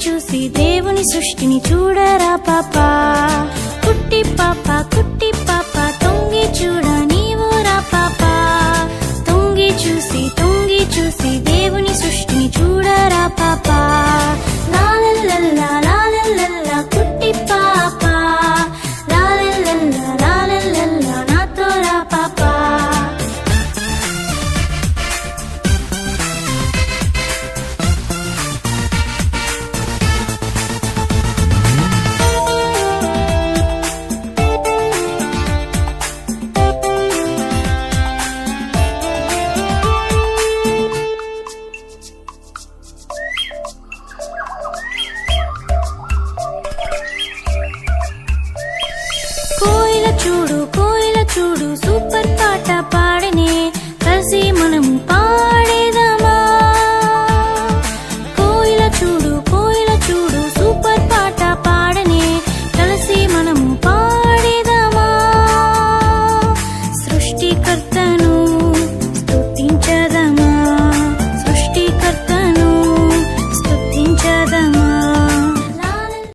చూసి దేవుని సృష్టిని చూడరా పాపా. కుట్టి పాప తొంగి చూడ నీవు రా పాపా. తొంగి చూసి దేవుని సృష్టిని చూడరా పాపా. లాలల్లల్లా లాలల్లల్లా కుట్టి పాప, లాలల్లల్లా లాలల్లల్లా నాతో రా పాపా. కోయిల చూడు సూపర్ పాట